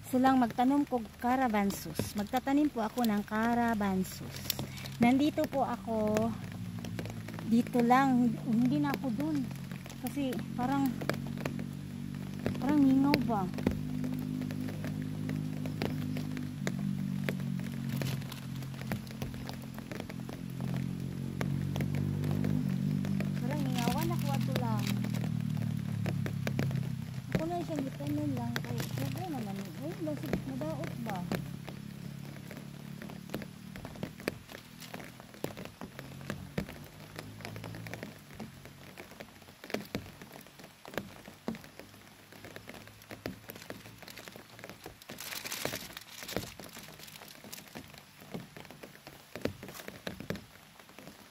Sulang magtanom ko caravansus. Magtatanim po ako ng caravansus. Nandito po ako. Dito lang. Hindi na ako dun. Kasi parang hingaw ba? Parang hingawan ako ato lang. Ako na siyang gitanon lang. Ay, sabi naman. Ay, madaot ba?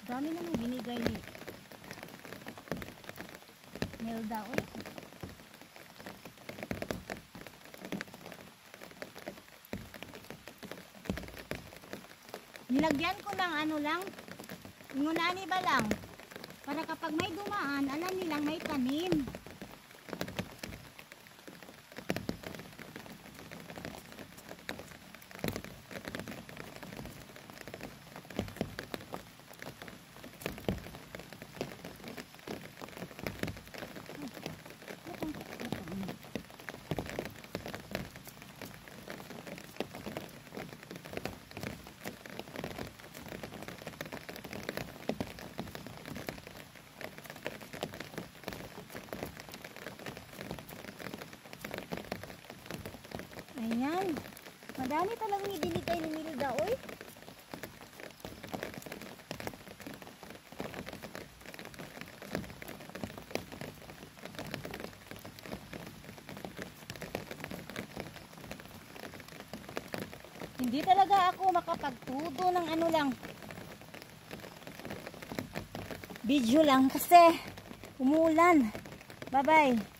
Dami naman binigay ni Melda. Nilagyan ko ng ano lang, ingunani ba lang, para kapag may dumaan, alam nilang may tanim. Ayan. Madami talagang ibinigay ni Milda, oy. Hindi talaga ako makapagtuto ng ano lang. Video lang kasi umuulan. Bye-bye.